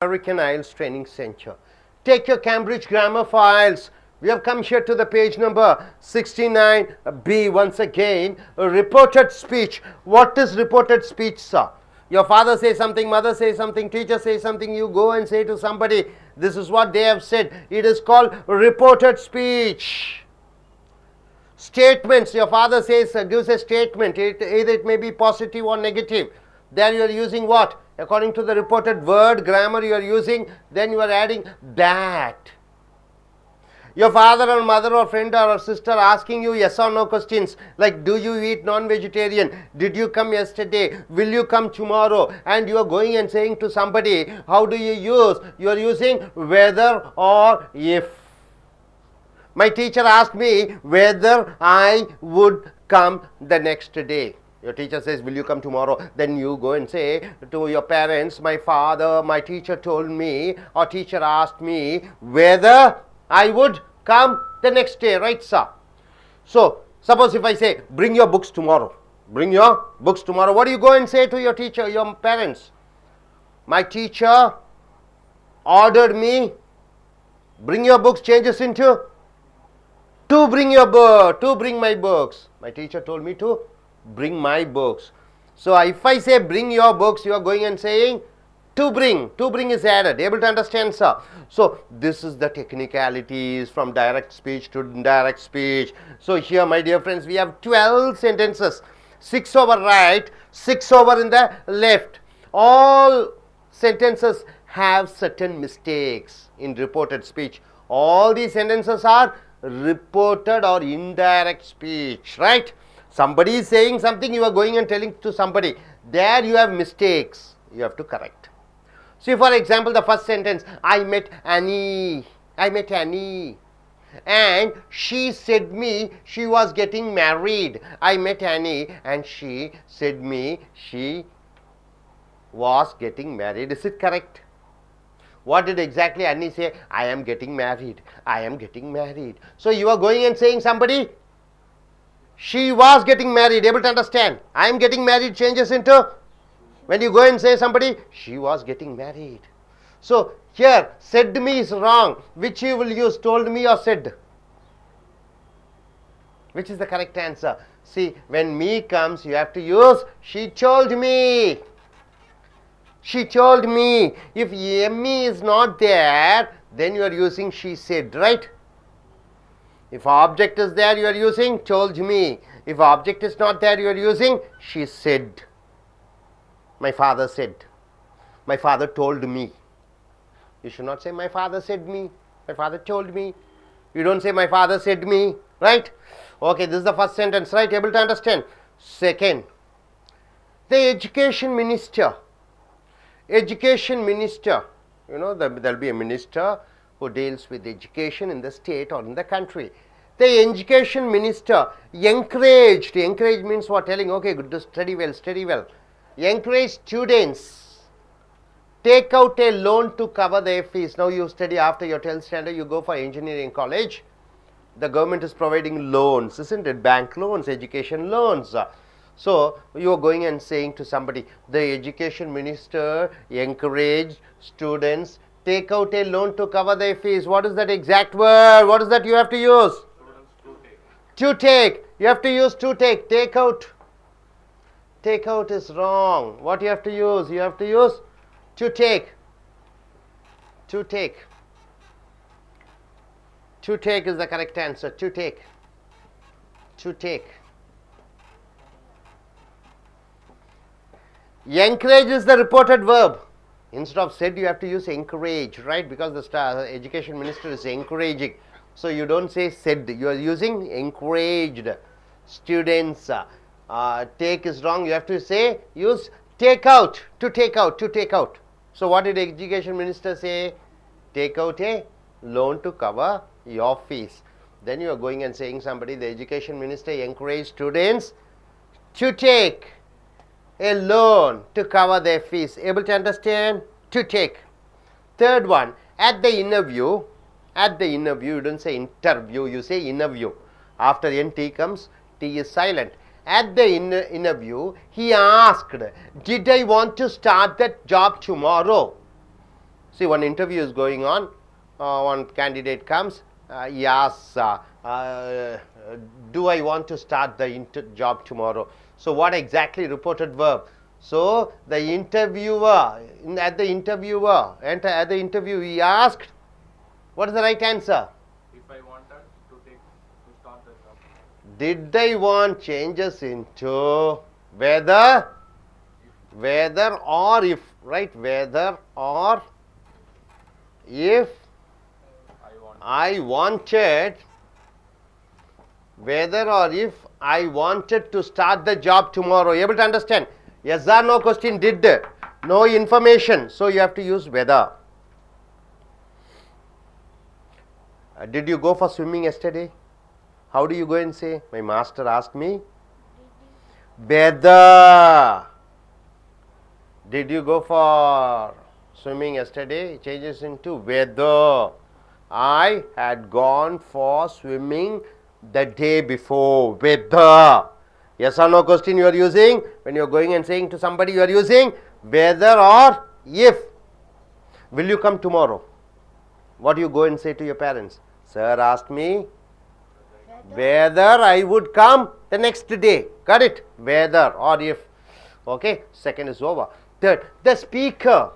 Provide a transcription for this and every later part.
American IELTS Training Center. Take your Cambridge grammar files. We have come here to the page number 69B once again. Reported speech. What is reported speech, sir? Your father says something, mother says something, teacher says something, you go and say to somebody, this is what they have said. It is called reported speech. Statements. Your father says, gives a statement. Either it may be positive or negative. Then you are using what? According to the reported word grammar you are using, then you are adding that. Your father or mother or friend or sister asking you yes or no questions like, do you eat non-vegetarian? Did you come yesterday? Will you come tomorrow? And you are going and saying to somebody, how do you use? You are using whether or if. My teacher asked me whether I would come the next day. Your teacher says, will you come tomorrow? Then you go and say to your parents, my teacher told me, or teacher asked me whether I would come the next day, right, sir? So, suppose if I say, bring your books tomorrow. Bring your books tomorrow. What do you go and say to your teacher, your parents? My teacher ordered me, bring your books, changes into, to bring my books. My teacher told me to bring my books. So if I say bring your books, you are going and saying to bring. To bring is added. Able to understand, sir? So this is the technicalities from direct speech to indirect speech. So here, my dear friends, we have 12 sentences. 6 over right, 6 over in the left. All sentences have certain mistakes in reported speech. All these sentences are reported or indirect speech, right? Somebody is saying something, you are going and telling to somebody. There you have mistakes. You have to correct. See, for example, the first sentence, I met Annie. And she said me she was getting married. I met Annie and she said me she was getting married. Is it correct? What did exactly Annie say? I am getting married. I am getting married. So you are going and saying somebody, she was getting married. Able to understand? I am getting married changes into, when you go and say somebody, she was getting married. So here, said me is wrong. Which you will use, told me or said? Which is the correct answer? See, when me comes, you have to use she told me. She told me. If me is not there, then you are using she said, right? If object is there, you are using told me. If object is not there, you are using she said. My father said. My father told me. You should not say my father said me. My father told me. You don't say my father said me, right? Okay, this is the first sentence, right? Able to understand? Second, the education minister. Education minister. You know, there will be a minister who deals with education in the state or in the country. The education minister encouraged. Encourage means what? Telling, okay, good, study well, study well. Encourage students. Take out a loan to cover their fees. Now you study after your 12th standard, you go for engineering college. The government is providing loans, isn't it? Bank loans, education loans. So you are going and saying to somebody, the education minister encouraged students take out a loan to cover their fees. What is that exact word? What is that you have to use? To take. You have to use to take. Take out. Take out is wrong. What you have to use? You have to use to take. To take. To take is the correct answer. To take. To take. Encourage is the reported verb. Instead of said, you have to use encourage, right? Because the education minister is encouraging. So you don't say said, you are using encouraged. Students, take is wrong. You have to say, use take out, to take out, to take out. So what did the education minister say? Take out a loan to cover your fees. Then you are going and saying somebody, the education minister encouraged students to take a loan to cover their fees. Able to understand? To take. Third one, at the interview, you don't say interview, you say interview. After NT comes, T is silent. At the interview, he asked, did I want to start that job tomorrow? See, one interview is going on, one candidate comes, he asks, do I want to start the job tomorrow? So, what exactly reported verb? So, the interviewer, at the interview he asked, what is the right answer? If I wanted to start the job. Did they want changes into whether or if, right? Whether or if I wanted, whether or if I wanted to start the job tomorrow. Able to understand? Yes or no question, did, no information. So, you have to use whether. Did you go for swimming yesterday? How do you go and say? My master asked me. Whether. Did you go for swimming yesterday? It changes into whether. I had gone for swimming the day before. Whether. Yes or no question you are using? When you are going and saying to somebody, you are using whether or if. Will you come tomorrow? What do you go and say to your parents? Sir asked me whether I would come the next day. Got it? Whether or if. Okay, second is over. Third, the speaker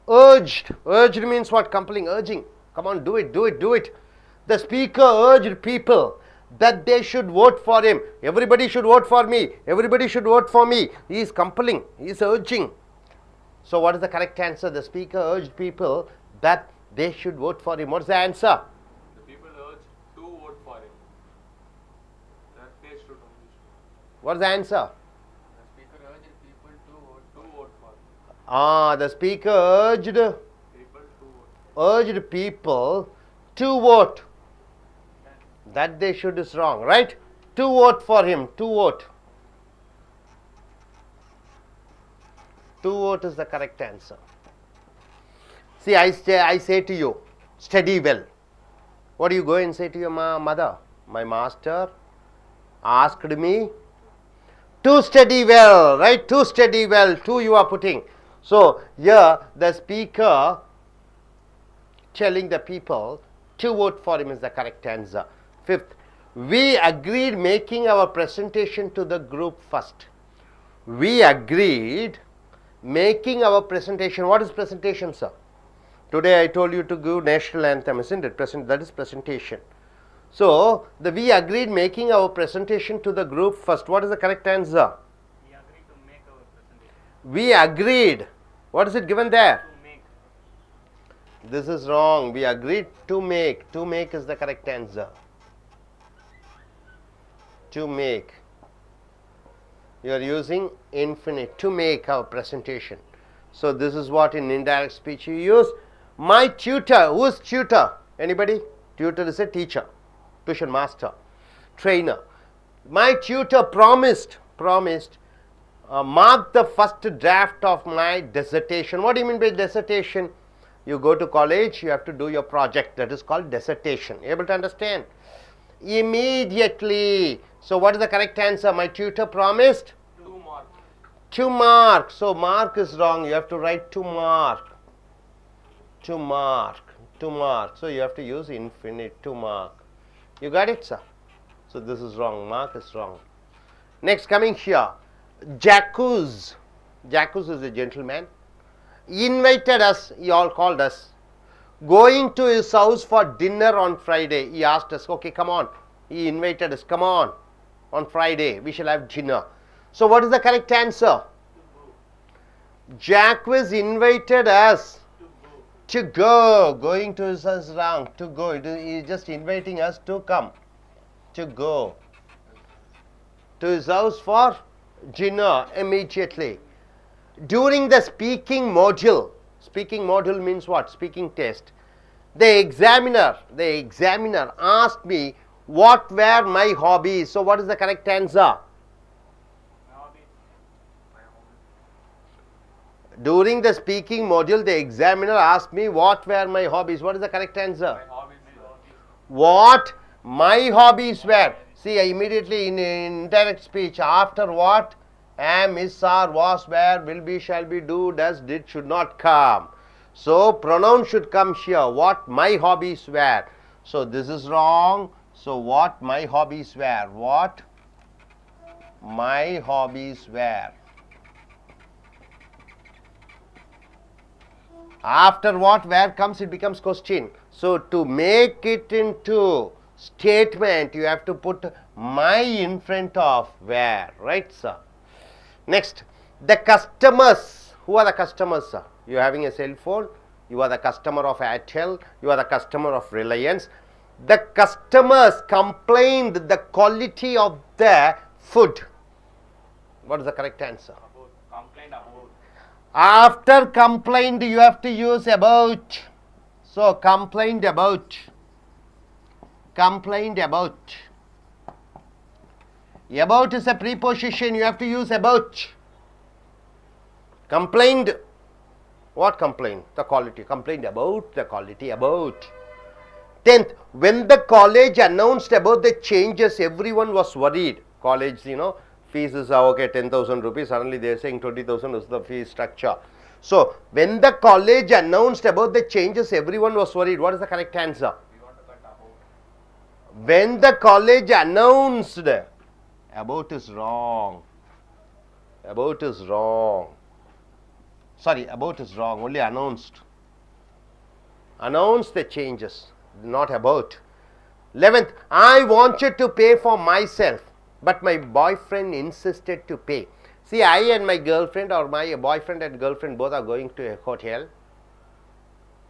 urged. Urged means what? Compelling, urging. Come on, do it, do it, do it. The speaker urged people that they should vote for him. Everybody should vote for me. Everybody should vote for me. He is compelling. He is urging. So, what is the correct answer? The speaker urged people that they should vote for him. What is the answer? The people urged to vote for him. That they should only. What is the answer? The speaker urged people to vote for him. The speaker urged people to vote. That they should is wrong, right? To vote for him, to vote. To vote is the correct answer. See, I say to you, study well. What do you go and say to your mother? My master asked me to study well, right? To study well, to you are putting. So, here the speaker telling the people to vote for him is the correct answer. Fifth, we agreed making our presentation to the group first. We agreed making our presentation. What is presentation, sir? Today I told you to give national anthem, isn't it? That is presentation. So, we agreed making our presentation to the group first. What is the correct answer? We agreed to make our presentation. We agreed. What is it given there? To make. This is wrong. We agreed to make. To make is the correct answer. To make. You are using infinite. To make our presentation. So, this is what in indirect speech you use. My tutor. Who is tutor? Anybody? Tutor is a teacher. Tuition master. Trainer. My tutor promised mark the first draft of my dissertation. What do you mean by dissertation? You go to college, you have to do your project. That is called dissertation. Able to understand? Immediately. So, what is the correct answer? My tutor promised? To mark. To mark. So, mark is wrong. You have to write to mark. To mark. To mark. So, you have to use infinite. To mark. You got it, sir? So, this is wrong. Mark is wrong. Next, coming here. Jacques is a gentleman. He invited us. He all called us. Going to his house for dinner on Friday. He asked us, okay, come on. He invited us. Come on. On Friday, we shall have dinner. So, what is the correct answer? Jacques invited us to go. Going to his house is wrong. To go. He is just inviting us to come. To go to his house for dinner immediately. During the speaking module means what? Speaking test. The examiner asked me what were my hobbies. So, what is the correct answer? During the speaking module, the examiner asked me what were my hobbies. What is the correct answer? What my hobbies were. See, immediately in indirect speech, after what? Am, is, are, was, were, will be, shall be, do, does, did, should not come. So pronoun should come here. What my hobbies were. So this is wrong. So what my hobbies were. What my hobbies were. After what where comes, it becomes question. So to make it into statement, you have to put my in front of where, right, sir? Next, the customers. Who are the customers, sir? You are having a cell phone. You are the customer of I.E.L.T.S. You are the customer of Reliance. The customers complained the quality of the food. What is the correct answer? About. Complained about. After complained, you have to use about. So complained about. Complained about. About is a preposition. You have to use about. Complained. What complained? The quality. Complained about the quality. About. 10th, when the college announced about the changes, everyone was worried. College, fees is okay, 10,000 rupees. Suddenly they are saying 20,000 is the fee structure. So when the college announced about the changes, everyone was worried. What is the correct answer? We want to cut about. When the college announced, about is wrong. About is wrong. Sorry, about is wrong. Only announced. Announced the changes, not about. 11th, I wanted to pay for myself, but my boyfriend insisted to pay. See, I and my girlfriend, or my boyfriend and girlfriend, both are going to a hotel.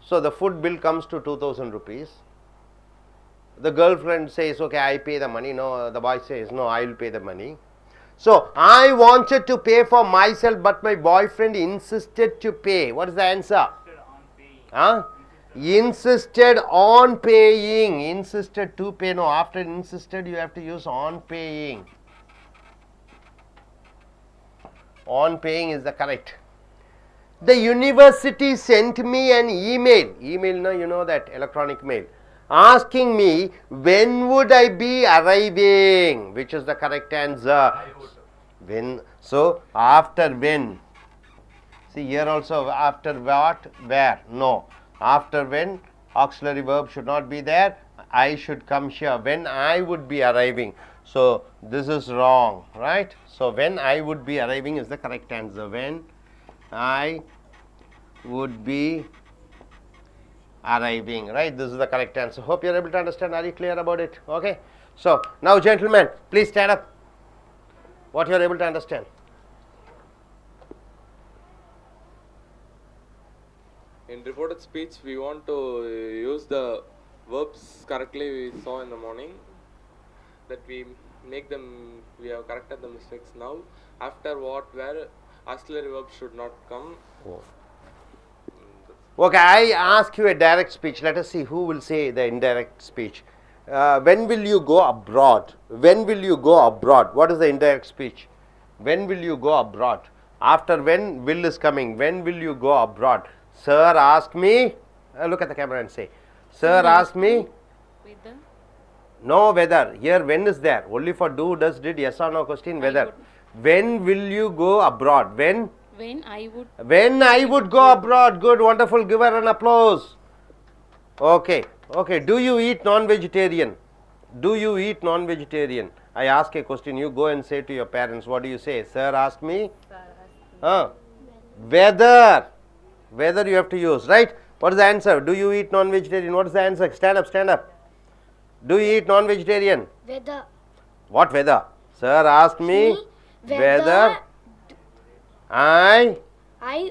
So the food bill comes to 2,000 rupees. The girlfriend says, okay, I pay the money. No, the boy says, no, I will pay the money. So I wanted to pay for myself, but my boyfriend insisted to pay. What is the answer? Huh? Insisted on paying. Insisted to pay. No, after insisted, you have to use on paying. On paying is the correct. The university sent me an email. Email, no, you know that, electronic mail. Asking me when would I be arriving, which is the correct answer. I would. When. So after when. See here also, after what, where. No. After when, auxiliary verb should not be there. I should come here. When I would be arriving. So this is wrong, right? So when I would be arriving is the correct answer. When I would be arriving, right? This is the correct answer. Hope you are able to understand. Are you clear about it? Okay. So now, gentlemen, please stand up. What you are able to understand? In reported speech, we want to use the verbs correctly we saw in the morning, that we make them, we have corrected the mistakes now. After what, where, auxiliary verbs should not come. Oh. Okay, I ask you a direct speech. Let us see who will say the indirect speech. When will you go abroad? When will you go abroad? What is the indirect speech? When will you go abroad? After when, will is coming. When will you go abroad? Sir asked me. Look at the camera and say, sir asked me. Whether. No whether. Here when is there. Only for do, does, did, yes or no question. Whether. When will you go abroad? When? When I would. When I would go abroad. Good, wonderful. Give her an applause. Okay. Okay. Do you eat non-vegetarian? Do you eat non-vegetarian? I ask a question. You go and say to your parents. What do you say? Sir asked me. Whether. Whether you have to use, right? What is the answer? Do you eat non-vegetarian? What is the answer? Stand up, stand up. Do you eat non-vegetarian? Whether. What weather? Sir asked me whether I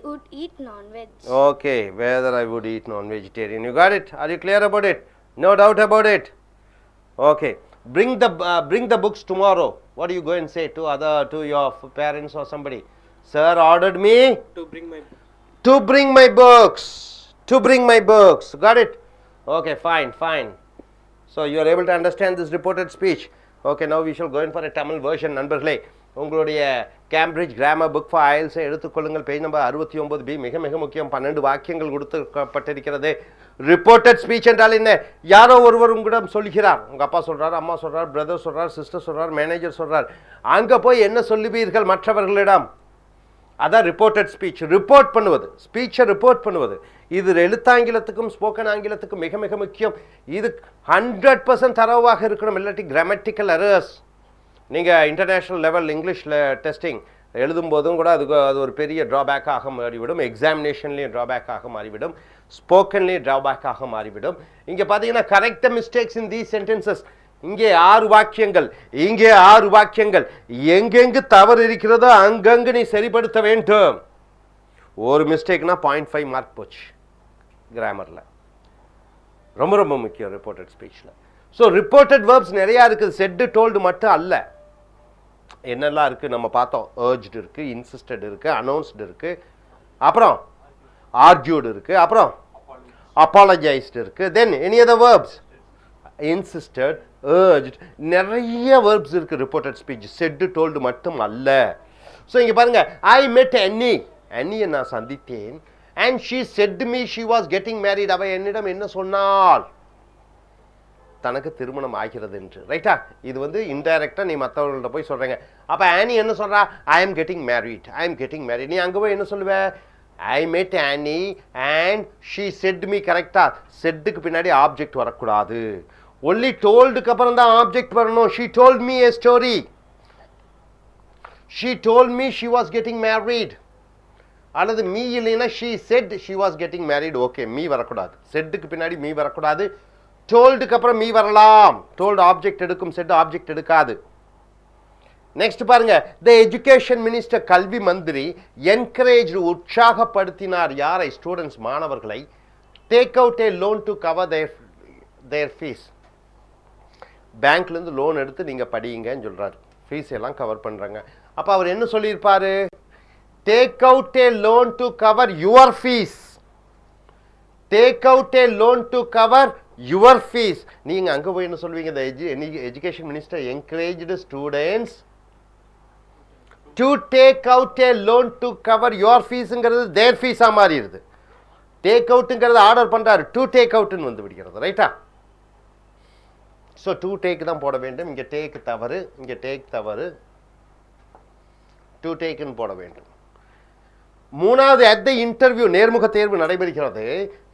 would eat non-veg. Okay, whether I would eat non-vegetarian. You got it? Are you clear about it? No doubt about it. Okay. Bring the books tomorrow. What do you go and say to your parents or somebody? Sir ordered me To bring my books. To bring my books. Got it? Okay, fine, fine. So you are able to understand this reported speech. Okay, now we shall go in for a Tamil version. நண்பர்களே, உங்களுடைய Cambridge grammar book for ஐஎல்ஸை எடுத்துக்கொள்ளுங்கள். Page number 69B. மிக மிக முக்கியம். 12 வாக்கியங்கள் கொடுக்கப்பட்டிருக்கிறது. Reported speech என்றால் என்ன? யாரோ ஒருவர் உங்களிடம் சொல்கிறார். உங்க அப்பா சொல்றார், அம்மா சொல்றார், பிரதர் சொல்றார், சிஸ்டர் சொல்றார், மேனேஜர் சொல்றார். அங்க போய் என்ன சொல்லுவீர்கள் மற்றவர்களிடம்? அதான் ரிப்போர்ட்டட் ஸ்பீச். ரிப்போர்ட் பண்ணுவது, ஸ்பீச்சை ரிப்போர்ட் பண்ணுவது. இது எழுத்தாங்கிலத்துக்கும் ஸ்போக்கன் ஆங்கிலத்துக்கும் மிக மிக முக்கியம். இது 100% தரவாக இருக்கணும், இல்லாட்டி கிராமட்டிக்கல் எரர்ஸ். நீங்கள் இன்டர்நேஷ்னல் லெவல் இங்கிலீஷில் டெஸ்டிங் எழுதும்போதும் கூட அது ஒரு பெரிய ட்ராபேக்காக மாறிவிடும். எக்ஸாமினேஷன்லேயும் ட்ராபேக்காக மாறிவிடும், ஸ்போக்கன்லேயும் ட்ராபேக்காக மாறிவிடும். இங்கே பார்த்தீங்கன்னா correct the mistakes in these sentences. இங்கே 6 வாக்கியங்கள், இங்கே 6 வாக்கியங்கள். எங்கெங்கு தவறு இருக்கிறதோ அங்கங்கு நீ சரிப்படுத்த வேண்டும். ஒரு மிஸ்டேக்னா 0.5 மார்க் போச்சு கிராமரில். ரொம்ப ரொம்ப முக்கியம் ரிப்போர்ட்டட் ஸ்பீச்சில். ஸோ ரிப்போர்ட்டட் வேர்ப்ஸ் நிறையா இருக்குது, செட்டு டோல்டு மட்டும் அல்ல. என்னெல்லாம் இருக்குது நம்ம பார்த்தோம். ஏர்ஜ்டு இருக்குது, இன்சிஸ்டட் இருக்குது, அனௌன்ஸ்டு இருக்குது, அப்புறம் ஆர்கியூடு இருக்குது, அப்புறம் அப்பாலஜைஸ்டு இருக்குது. தென் எனி அதர் வேர்ப்ஸ்? இன்சிஸ்டட், ஏர்ஜ்டு, நிறைய வேர்ப்ஸ் இருக்குது ரிப்போர்ட்டட் ஸ்பீச், செட்டு டோல்டு மட்டும் அல்ல. ஸோ இங்கே பாருங்க, ஐ மெட் அன்னியை நான் சந்தித்தேன். And she said me she was getting married. அவள் என்னிடம் என்ன சொன்னாள்? தனக்கு திருமணம் ஆகிறது என்று. ரைட்டா? இது வந்து இன்டைரக்டா நீ மற்றவர்கள்ட்ட போய் சொல்றீங்க. அப்ப ஆனி என்ன சொல்றா? I am getting married, I am getting married. நீ அங்கே போய் என்ன சொல்லுவ? ஐ மெட் ஆனி அண்ட் ஷீ செட் மீ. கரெக்டா? செட்டுக்கு பின்னாடி ஆப்ஜெக்ட் வரக்கூடாது. ஒன்லி டோல்டுக்கு அப்புறம் தான் ஆப்ஜெக்ட் வரணும். She told me a story, she told me she was getting married. அல்லது மீ இல்லைன்னா she said she was getting married. Okay, me வரக்கூடாது, செட்டுக்கு பின்னாடி மீ வரக்கூடாது. டோல்டுக்கு அப்புறம் மீ வரலாம். டோல்டு ஆப்ஜெக்ட் எடுக்கும், செட் ஆப்ஜெக்ட் எடுக்காது. நெக்ஸ்ட் பாருங்க, த எஜுகேஷன் மினிஸ்டர், கல்வி மந்திரி, என்கரேஜ், உற்சாகப்படுத்தினார். யாரை? ஸ்டூடெண்ட்ஸ், மாணவர்களை. Take out a loan to cover their fees. பேங்க்லேருந்து லோன் எடுத்து நீங்கள் படியுங்கன்னு சொல்கிறார். ஃபீஸ் எல்லாம் கவர் பண்ணுறாங்க. அப்போ அவர் என்ன சொல்லியிருப்பாரு? Take out a loan to cover your fees. Take out a loan to cover your fees. நீங்கள் அங்கே போய் என்ன சொல்வீங்க? Education minister encouraged students to take out a loan to cover your ஃபீஸுங்கிறது தேர் ஃபீஸாக மாறிடுது. டேக் அவுட்டுங்கிறது ஆர்டர் பண்ணுறாரு, டு டேக் அவுட்டுன்னு வந்து விடுகிறது. ரைட்டா? ஸோ டு டேக் தான் போட வேண்டும். இங்கே டேக் தவறு, இங்கே டேக் தவறு, டு டேக்குன்னு போட வேண்டும். மூணாவது, அட் த இன்டர்வியூ, நேர்முக தேர்வு நடைபெறுகிறது.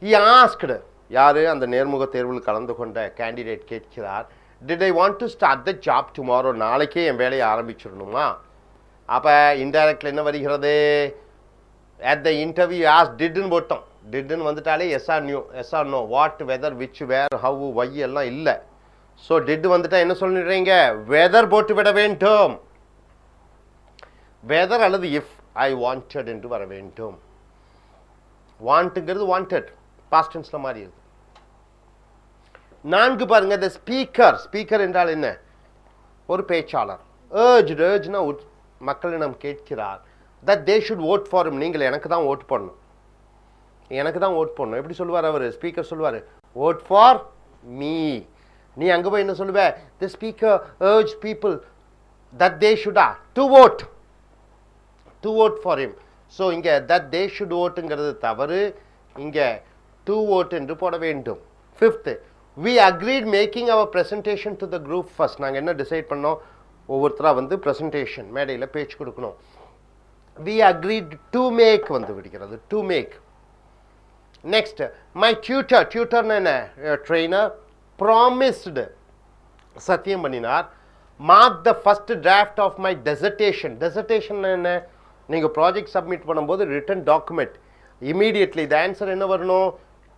ஹி ஆஸ்க்டு, யாரு? அந்த நேர்முக தேர்வில் கலந்து கொண்ட கேண்டிடேட் கேட்கிறார். Did I want to start the job tomorrow? நாளைக்கே என் வேலையை ஆரம்பிச்சிடணுமா? அப்போ இன்டைரக்ட்ல என்ன வருகிறது? அட் த இன்டர்வியூ ஆஸ் டிட்னு போட்டோம். டிட்னு வந்துட்டாலே yes or new, yes or no, what, whether, which, where, how, why எல்லாம் இல்லை. ஸோ டிட் வந்துட்டா என்ன சொல்லிடுறீங்க? வெதர் போட்டு விட வேண்டும். வெதர் அல்லது இஃப், ஐ வாண்டட் என்று வர வேண்டும். வாண்ட்டுங்கிறது வாண்டட் பாஸ்ட் டென்ஸ்ல மாறி இருக்கு. 4 பாருங்க, the ஸ்பீக்கர். ஸ்பீக்கர் என்றால் என்ன? ஒரு பேச்சாளர். ஏர்ஜ்னா மக்களிடம் கேட்கிறார். that they should vote for him. நீங்கள் எனக்கு தான் ஓட் பண்ணணும், எனக்கு தான் ஓட் பண்ணணும். எப்படி சொல்லுவார் அவர்? ஸ்பீக்கர் சொல்லுவார், vote for me. நீ அங்கே போய் என்ன சொல்லுவ? the speaker urged people that they should to vote for him. So இங்கே that they should voteங்கிறது தவறு. இங்கே to vote என்று போட வேண்டும். 5th, we agreed making our presentation to the group first. நாங்கள் என்ன டிசைட் பண்ணோம்? ஒவ்வொருத்தராக வந்து ப்ரெசன்டேஷன், மேடையில் பேச்சு கொடுக்கணும். we agreed to make வந்து விடுகிறது, to make. next, my tutorனா என்ன? trainer, promised, சத்தியம் பண்ணினார். mark the first draft of my dissertation என்ன? நீங்கள் ப்ராஜெக்ட் சப்மிட் பண்ணும்போது written document, immediately the answer என்ன வரணும்?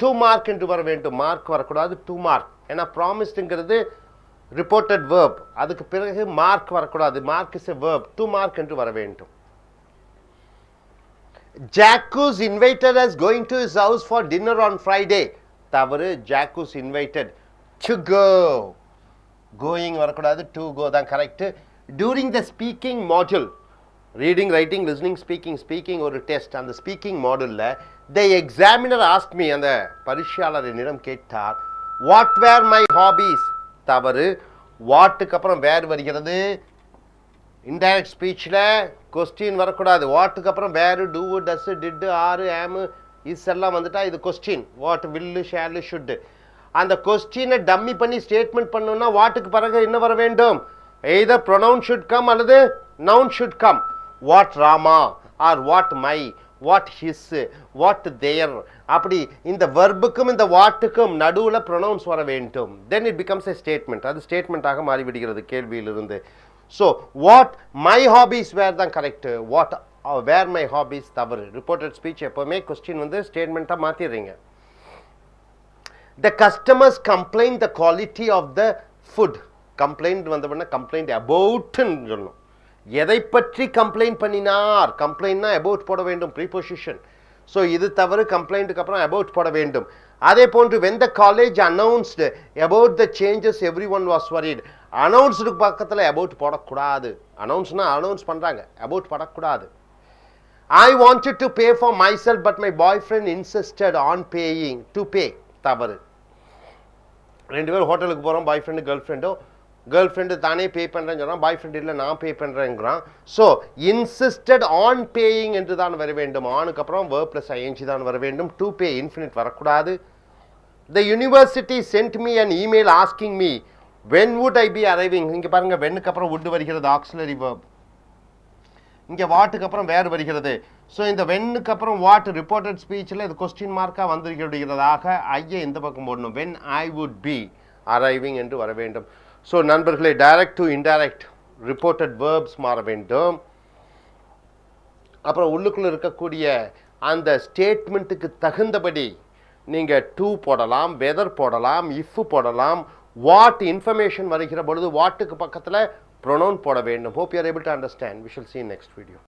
2 மார்க் என்று வர வேண்டும். மார்க் வரக்கூடாது, 2 மார்க். ஏன்னா ப்ராமிஸ்டுங்கிறது ரிப்போர்ட்டட் வேர்ப், அதுக்கு பிறகு மார்க் வரக்கூடாது. Mark is a verb, 2 mark என்று வர வேண்டும். ஜாக்கூஸ் invited as going to his house for dinner on Friday. தவறு. ஜாக்கூஸ் இன்வைட்டட் to go, கோயிங் வரக்கூடாது, to go தான் correct. during the speaking module, reading, writing, listening, speaking ஒரு test. அந்த speaking மாடலில் த examiner ask me, அந்த பரீட்சையாளர் என்னிடம் கேட்டார், வாட் வேர் மை ஹாபீஸ். தவறு. வாட்டுக்கு அப்புறம் வேர் வருகிறது. இன்டைரக்ட் ஸ்பீச்சில் கொஸ்டின் வரக்கூடாது. வாட்டுக்கு அப்புறம் வேறு, do, does, did, are, am, is எல்லாம் வந்துட்டா இது question. What, will, shall, should. அந்த கொஸ்டினை டம்மி பண்ணி ஸ்டேட்மெண்ட் பண்ணணும்னா வாட்டுக்கு பிறகு என்ன வர வேண்டும்? எய்தர் ப்ரொனவுன் ஷுட் கம் அல்லது noun should come. What Rama or what my, what his, what their. அப்படி இந்த வெர்புக்கும் இந்த வாட்டுக்கும் நடுவில் ப்ரொனவுன்ஸ் வர வேண்டும். Then it becomes a statement. அது ஸ்டேட்மெண்ட்டாக மாறிவிடுகிறது கேள்வியிலிருந்து. So what my hobbies were தான் correct, what were my hobbies தவறு. ரிப்போர்ட்டட் ஸ்பீச் எப்போவுமே கொஸ்டின் வந்து ஸ்டேட்மெண்ட்டாக மாற்றிடுறீங்க. The customers complained the quality of the food. Complaint வந்தவொடனே கம்ப்ளைண்ட் அபவுட்னு சொல்லணும். எதை பற்றி கம்ப்ளைண்ட் பண்ணினார், கம்ப்ளைண்ட்னா அபவுட் போட வேண்டும், ப்ரீபொசிஷன். ஸோ இது தவறு, கம்ப்ளைண்ட்டுக்கு அப்புறம் அபவுட் போட வேண்டும். அதே போன்று when the college announced about the changes everyone was worried. அனௌன்ஸ்டுக்கு பக்கத்தில் அபவுட் போடக்கூடாது. அனௌன்ஸ்னா அனௌன்ஸ் பண்ணுறாங்க, அபவுட் போடக்கூடாது. I wanted to pay for myself but my boyfriend insisted on paying to pay. தவறு. ரெண்டு பேரும் ஹோட்டலுக்கு போகிறோம், பாய் ஃப்ரெண்டு கேர்ள் ஃப்ரெண்டோ, கேர்ள் ஃப்ரெண்டு தானே பே பண்ணுறேன்னு சொன்னால் பாய் ஃப்ரெண்டு இல்லை நான் பே பண்ணுறேங்கிறான். ஸோ இன்சிஸ்டட் ஆன் பேயிங் என்று தான் வர வேண்டும். ஆனுக்கு அப்புறம் verb plus ing தான் வர வேண்டும். டு பே இன்ஃபினிட் வரக்கூடாது. The university sent me an email asking me when would I be arriving. இங்கே பாருங்கள், வென்னுக்கு அப்புறம் would வருகிறது, ஆக்சிலரி verb. இங்கே வாட்டுக்கு அப்புறம் வேறு வருகிறது. ஸோ இந்த வென்னுக்கு அப்புறம் வாட் ரிப்போர்ட்டட் ஸ்பீச்சில் இது கொஸ்டின் மார்க்காக வந்திருக்கிறதாக ஐயை இந்த பக்கம் போடணும். when I would be arriving என்று வர வேண்டும். ஸோ நண்பர்களே, direct to indirect reported verbs மாற வேண்டும். அப்புறம் உள்ளுக்குள்ளே இருக்கக்கூடிய அந்த ஸ்டேட்மெண்ட்டுக்கு தகுந்தபடி நீங்கள் டு போடலாம், வெதர் போடலாம், இஃப் போடலாம். வாட் இன்ஃபர்மேஷன் வருகிற பொழுது வாட்டுக்கு பக்கத்தில் ப்ரொனவுன் போட வேண்டும். Hope you are able to understand. We shall see in next video.